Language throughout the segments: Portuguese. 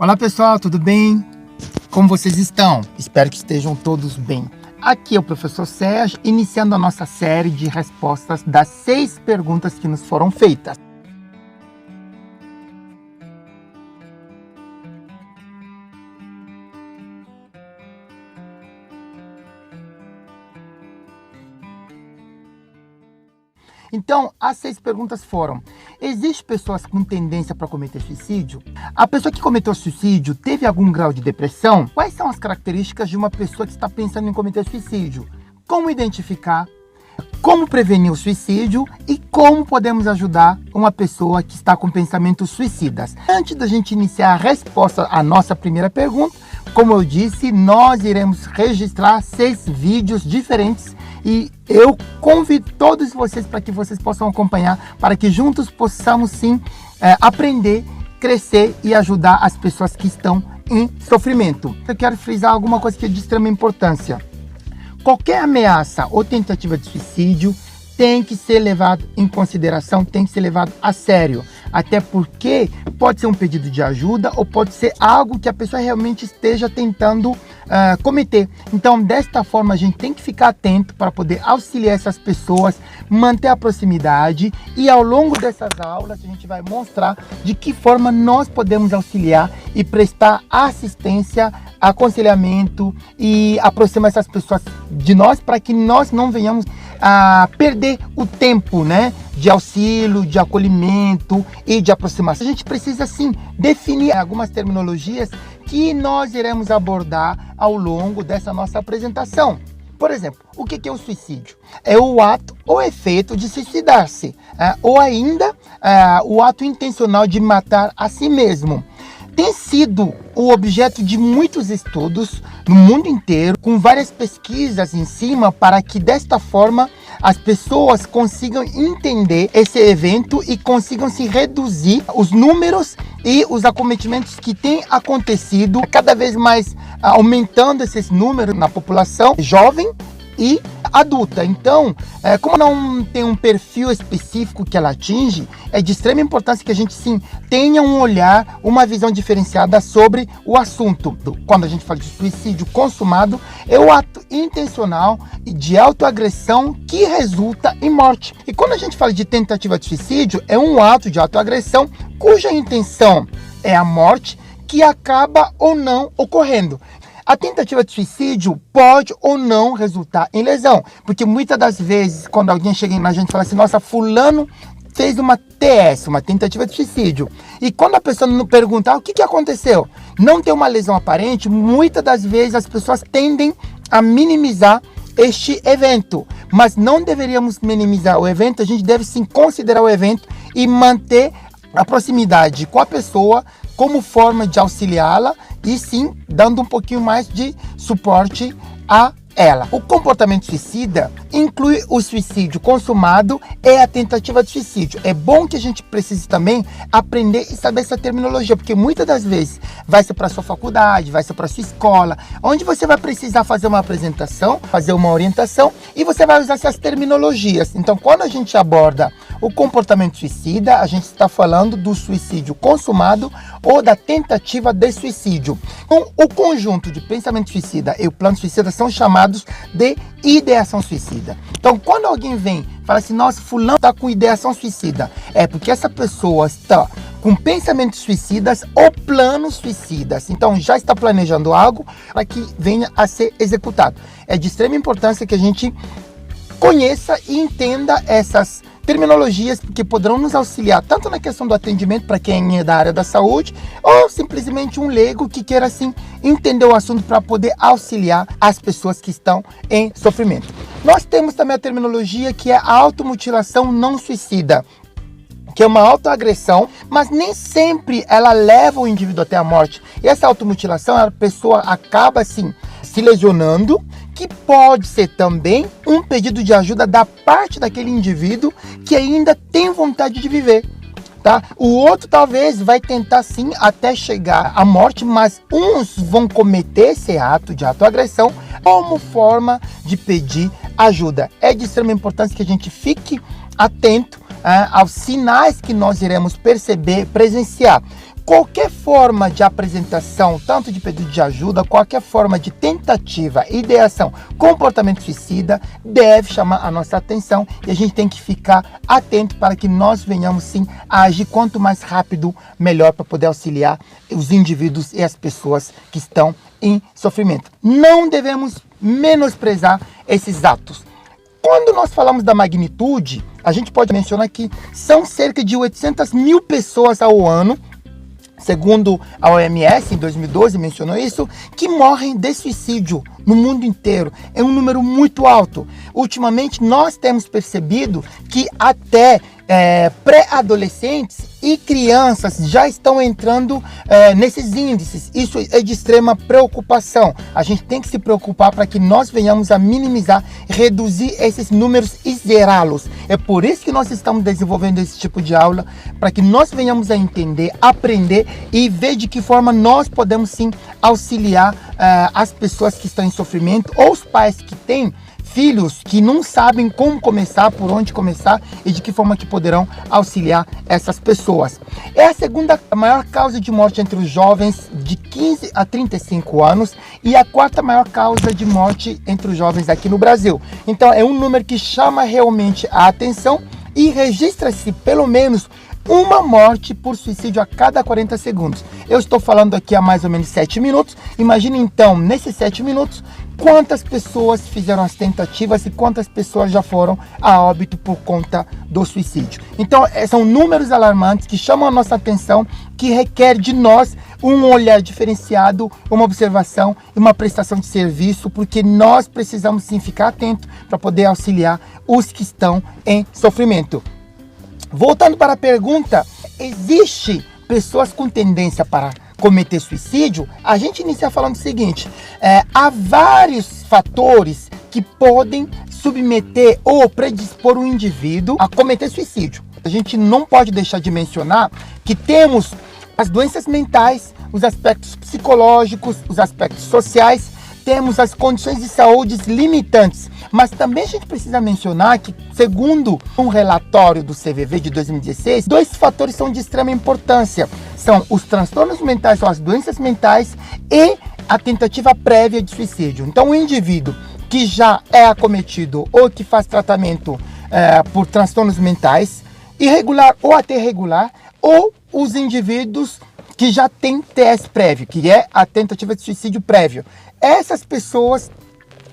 Olá pessoal, tudo bem? Como vocês estão? Espero que estejam todos bem. Aqui é o professor Sérgio, iniciando a nossa série de respostas das 6 perguntas que nos foram feitas. Então, as 6 perguntas foram: existem pessoas com tendência para cometer suicídio? A pessoa que cometeu suicídio teve algum grau de depressão? Quais são as características de uma pessoa que está pensando em cometer suicídio? Como identificar? Como prevenir o suicídio? E como podemos ajudar uma pessoa que está com pensamentos suicidas? Antes da gente iniciar a resposta à nossa primeira pergunta, como eu disse, nós iremos registrar 6 vídeos diferentes e eu convido todos vocês para que vocês possam acompanhar, para que juntos possamos sim aprender, crescer e ajudar as pessoas que estão em sofrimento. Eu quero frisar alguma coisa que é de extrema importância. Qualquer ameaça ou tentativa de suicídio tem que ser levado em consideração, tem que ser levado a sério. Até porque pode ser um pedido de ajuda ou pode ser algo que a pessoa realmente esteja tentando cometer. Então, desta forma, a gente tem que ficar atento para poder auxiliar essas pessoas, manter a proximidade, e ao longo dessas aulas a gente vai mostrar de que forma nós podemos auxiliar e prestar assistência, aconselhamento e aproximar essas pessoas de nós, para que nós não venhamos a perder o tempo, né, de auxílio, de acolhimento e de aproximação. A gente precisa sim definir algumas terminologias que nós iremos abordar ao longo dessa nossa apresentação. Por exemplo, o que é o suicídio? É o ato ou efeito de suicidar-se, ou ainda o ato intencional de matar a si mesmo. Tem sido o objeto de muitos estudos no mundo inteiro, com várias pesquisas em cima, para que desta forma as pessoas consigam entender esse evento e consigam se reduzir os números e os acometimentos que têm acontecido, cada vez mais aumentando esses números na população jovem e adulta. Então, como não tem um perfil específico que ela atinge, é de extrema importância que a gente sim tenha um olhar, uma visão diferenciada sobre o assunto. Quando a gente fala de suicídio consumado, é o ato intencional de autoagressão que resulta em morte. E quando a gente fala de tentativa de suicídio, é um ato de autoagressão cuja intenção é a morte, que acaba ou não ocorrendo. A tentativa de suicídio pode ou não resultar em lesão, porque muitas das vezes, quando alguém chega na gente e fala assim: nossa, fulano fez uma TS, uma tentativa de suicídio, e quando a pessoa não perguntar o que aconteceu, não tem uma lesão aparente, muitas das vezes as pessoas tendem a minimizar este evento, mas não deveríamos minimizar o evento. A gente deve sim considerar o evento e manter a proximidade com a pessoa como forma de auxiliá-la e sim dando um pouquinho mais de suporte a ela. O comportamento suicida inclui o suicídio consumado e a tentativa de suicídio. É bom que a gente precise também aprender e saber essa terminologia, porque muitas das vezes vai ser para sua faculdade, vai ser para sua escola, onde você vai precisar fazer uma apresentação, fazer uma orientação, e você vai usar essas terminologias. Então, quando a gente aborda o comportamento suicida, a gente está falando do suicídio consumado ou da tentativa de suicídio. Então, o conjunto de pensamento suicida e o plano suicida são chamados de ideação suicida. Então, quando alguém vem e fala assim: nossa, fulano está com ideação suicida, é porque essa pessoa está com pensamentos suicidas ou planos suicidas. Então, já está planejando algo para que venha a ser executado. É de extrema importância que a gente conheça e entenda essas terminologias, porque poderão nos auxiliar tanto na questão do atendimento para quem é da área da saúde, ou simplesmente um leigo que queira assim entender o assunto para poder auxiliar as pessoas que estão em sofrimento. Nós temos também a terminologia que é a automutilação não suicida, que é uma autoagressão, mas nem sempre ela leva o indivíduo até a morte. E essa automutilação, a pessoa acaba assim se lesionando, que pode ser também um pedido de ajuda da parte daquele indivíduo que ainda tem vontade de viver, tá? O outro talvez vai tentar sim até chegar à morte, mas uns vão cometer esse ato de autoagressão como forma de pedir ajuda. É de extrema importância que a gente fique atento aos sinais que nós iremos perceber, presenciar. Qualquer forma de apresentação, tanto de pedido de ajuda, qualquer forma de tentativa, ideação, comportamento suicida, deve chamar a nossa atenção e a gente tem que ficar atento para que nós venhamos sim a agir quanto mais rápido, melhor, para poder auxiliar os indivíduos e as pessoas que estão em sofrimento. Não devemos menosprezar esses atos. Quando nós falamos da magnitude, a gente pode mencionar que são cerca de 800 mil pessoas ao ano, segundo a OMS, em 2012 mencionou isso, que morrem de suicídio no mundo inteiro. É um número muito alto. Ultimamente, nós temos percebido que até pré-adolescentes e crianças já estão entrando nesses índices. Isso é de extrema preocupação. A gente tem que se preocupar para que nós venhamos a minimizar, reduzir esses números e zerá-los. É por isso que nós estamos desenvolvendo esse tipo de aula, para que nós venhamos a entender, aprender e ver de que forma nós podemos sim auxiliar as pessoas que estão em sofrimento ou os pais que têm filhos que não sabem como começar, por onde começar e de que forma que poderão auxiliar essas pessoas. É a segunda maior causa de morte entre os jovens de 15 a 35 anos e a quarta maior causa de morte entre os jovens aqui no Brasil. Então é um número que chama realmente a atenção e registra-se pelo menos uma morte por suicídio a cada 40 segundos. Eu estou falando aqui há mais ou menos 7 minutos. Imagine então, nesses 7 minutos, quantas pessoas fizeram as tentativas e quantas pessoas já foram a óbito por conta do suicídio. Então, são números alarmantes que chamam a nossa atenção, que requer de nós um olhar diferenciado, uma observação e uma prestação de serviço, porque nós precisamos sim ficar atentos para poder auxiliar os que estão em sofrimento. Voltando para a pergunta, existe pessoas com tendência para cometer suicídio? A gente inicia falando o seguinte, há vários fatores que podem submeter ou predispor o indivíduo a cometer suicídio. A gente não pode deixar de mencionar que temos as doenças mentais, os aspectos psicológicos, os aspectos sociais, temos as condições de saúde limitantes, mas também a gente precisa mencionar que, segundo um relatório do CVV de 2016, 2 fatores são de extrema importância. São os transtornos mentais ou as doenças mentais e a tentativa prévia de suicídio. Então, o indivíduo que já é acometido ou que faz tratamento por transtornos mentais, irregular ou até regular, ou os indivíduos que já têm TS prévio, que é a tentativa de suicídio prévio. Essas pessoas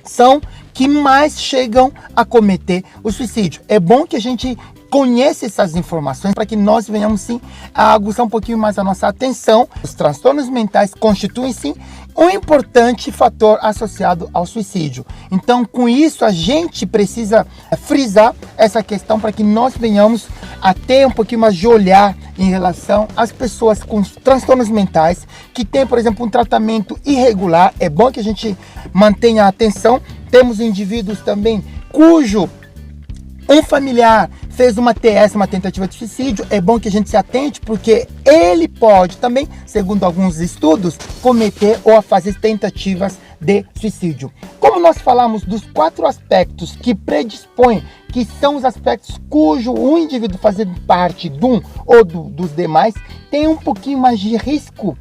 são que mais chegam a cometer o suicídio. É bom que a gente conheça essas informações para que nós venhamos sim a aguçar um pouquinho mais a nossa atenção. Os transtornos mentais constituem sim um importante fator associado ao suicídio. Então, com isso, a gente precisa frisar essa questão para que nós venhamos a ter um pouquinho mais de olhar em relação às pessoas com transtornos mentais que têm, por exemplo, um tratamento irregular. É bom que a gente mantenha a atenção. Temos indivíduos também cujo um familiar fez uma TS, uma tentativa de suicídio. É bom que a gente se atente, porque ele pode também, segundo alguns estudos, cometer ou fazer tentativas de suicídio. Como nós falamos dos 4 aspectos que predispõem, que são os aspectos cujo um indivíduo fazendo parte de um ou dos demais tem um pouquinho mais de risco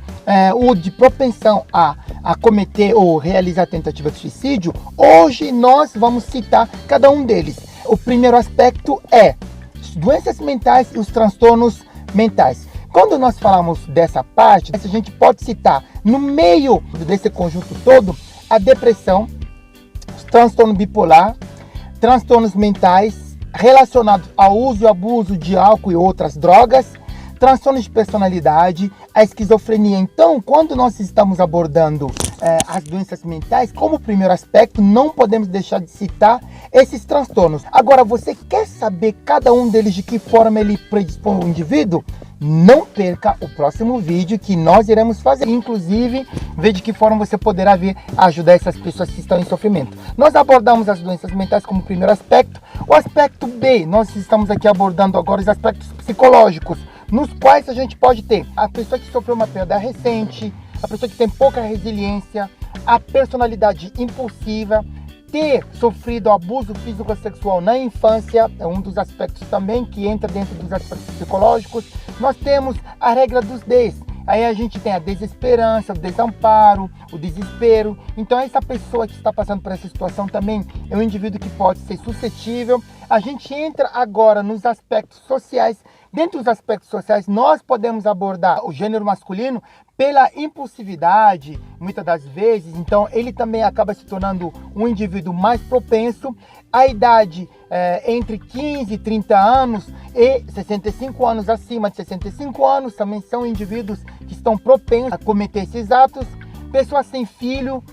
ou de propensão a cometer ou realizar tentativa de suicídio, hoje nós vamos citar cada um deles. O primeiro aspecto é doenças mentais e os transtornos mentais. Quando nós falamos dessa parte, a gente pode citar, no meio desse conjunto todo, a depressão, transtorno bipolar, transtornos mentais relacionados ao uso e abuso de álcool e outras drogas, transtornos de personalidade, a esquizofrenia. Então, quando nós estamos abordando as doenças mentais, como primeiro aspecto, não podemos deixar de citar esses transtornos. Agora, você quer saber cada um deles, de que forma ele predispõe o indivíduo? Não perca o próximo vídeo que nós iremos fazer, inclusive ver de que forma você poderá vir ajudar essas pessoas que estão em sofrimento. Nós abordamos as doenças mentais como primeiro aspecto. O aspecto B, nós estamos aqui abordando agora os aspectos psicológicos, nos quais a gente pode ter a pessoa que sofreu uma perda recente, a pessoa que tem pouca resiliência, a personalidade impulsiva, ter sofrido abuso físico ou sexual na infância, é um dos aspectos também que entra dentro dos aspectos psicológicos. Nós temos a regra dos 10, Aí a gente tem a desesperança, o desamparo, o desespero. Então essa pessoa que está passando por essa situação também é um indivíduo que pode ser suscetível. A gente entra agora nos aspectos sociais. Dentro dos aspectos sociais, nós podemos abordar o gênero masculino pela impulsividade, muitas das vezes. Então, ele também acaba se tornando um indivíduo mais propenso. A idade entre 15 e 30 anos e 65 anos, acima de 65 anos, também são indivíduos que estão propensos a cometer esses atos. Pessoas sem filho,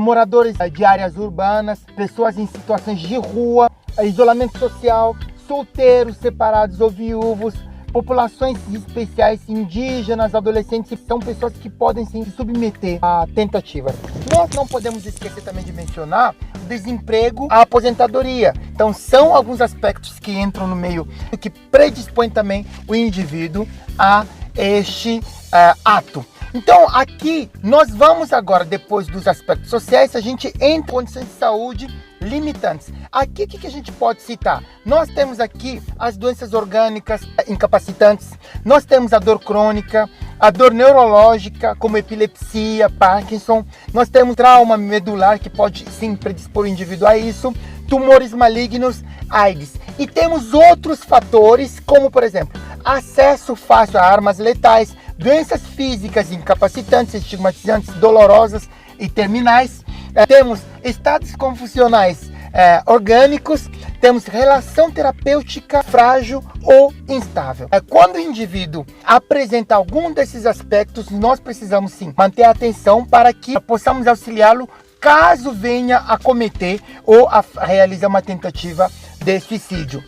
moradores de áreas urbanas, pessoas em situações de rua, isolamento social, solteiros, separados ou viúvos, populações especiais, indígenas, adolescentes, são pessoas que podem sim se submeter à tentativa. Nós não podemos esquecer também de mencionar o desemprego, a aposentadoria. Então são alguns aspectos que entram no meio, que predispõem também o indivíduo a este ato. Então aqui nós vamos agora, depois dos aspectos sociais, a gente entra em condições de saúde limitantes. Aqui o que a gente pode citar? Nós temos aqui as doenças orgânicas incapacitantes, nós temos a dor crônica, a dor neurológica como epilepsia, Parkinson, nós temos trauma medular que pode sim predispor o indivíduo a isso, tumores malignos, AIDS. E temos outros fatores como, por exemplo, acesso fácil a armas letais, doenças físicas incapacitantes, estigmatizantes, dolorosas e terminais. Temos estados confusionais orgânicos, temos relação terapêutica frágil ou instável. Quando o indivíduo apresenta algum desses aspectos, nós precisamos sim manter a atenção para que possamos auxiliá-lo caso venha a cometer ou a realizar uma tentativa de suicídio.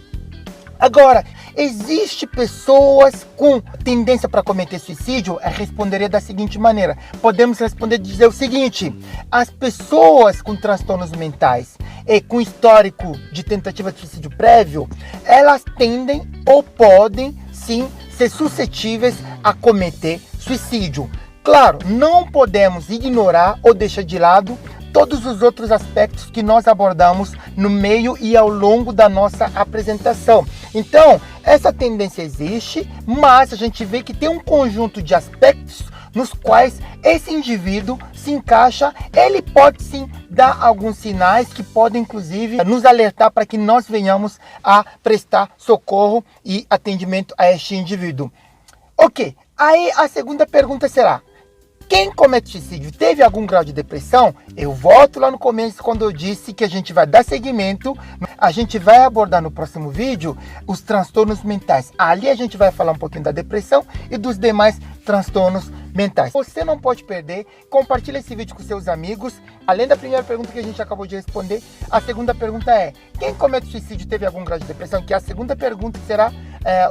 Agora, existe pessoas com tendência para cometer suicídio? Eu responderia da seguinte maneira. Podemos responder dizer o seguinte: as pessoas com transtornos mentais e com histórico de tentativa de suicídio prévio, elas tendem ou podem sim ser suscetíveis a cometer suicídio. Claro, não podemos ignorar ou deixar de lado todos os outros aspectos que nós abordamos no meio e ao longo da nossa apresentação. Então, essa tendência existe, mas a gente vê que tem um conjunto de aspectos nos quais esse indivíduo se encaixa. Ele pode sim dar alguns sinais que podem inclusive nos alertar para que nós venhamos a prestar socorro e atendimento a este indivíduo. Ok, aí a segunda pergunta será: quem comete suicídio teve algum grau de depressão? Eu volto lá no começo quando eu disse que a gente vai dar seguimento, a gente vai abordar no próximo vídeo os transtornos mentais. Ali a gente vai falar um pouquinho da depressão e dos demais transtornos mentais. Você não pode perder, compartilha esse vídeo com seus amigos. Além da primeira pergunta que a gente acabou de responder, a segunda pergunta é: quem comete suicídio teve algum grau de depressão? Que é a segunda pergunta, que será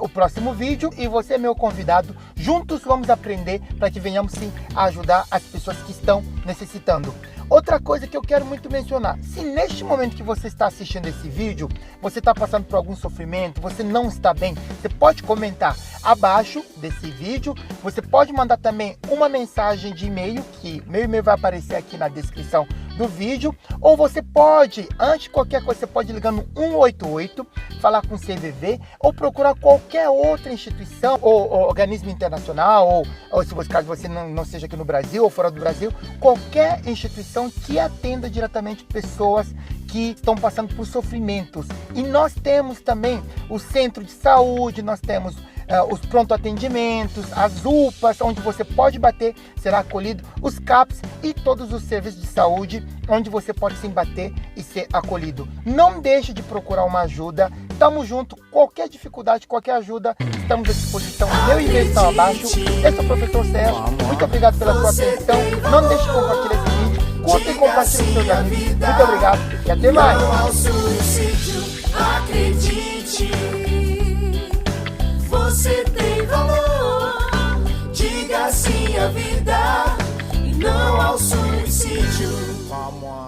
o próximo vídeo, e você é meu convidado. Juntos vamos aprender para que venhamos sim a ajudar as pessoas que estão necessitando. Outra coisa que eu quero muito mencionar: se neste momento que você está assistindo esse vídeo, você está passando por algum sofrimento, você não está bem, você pode comentar abaixo desse vídeo. Você pode mandar também uma mensagem de e-mail, que meu e-mail vai aparecer aqui na descrição do vídeo, ou você pode, antes de qualquer coisa, você pode ligar no 188, falar com o CVV, ou procurar qualquer outra instituição ou organismo internacional, ou se caso você não seja aqui no Brasil ou fora do Brasil, qualquer instituição que atenda diretamente pessoas que estão passando por sofrimentos. E nós temos também o centro de saúde, nós temos os pronto-atendimentos, as UPAs, onde você pode bater, será acolhido, os CAPs e todos os serviços de saúde, onde você pode sim bater e ser acolhido. Não deixe de procurar uma ajuda, estamos juntos, qualquer dificuldade, qualquer ajuda, estamos à disposição. Meu e-mail está abaixo. Eu sou o professor Sérgio, muito obrigado pela sua atenção, não deixe de compartilhar esse vídeo, curta e compartilhe com seus amigos. Muito obrigado e até mais. Não ao suicídio, acredite. Você tem valor. Diga sim à vida e não ao suicídio. Come on.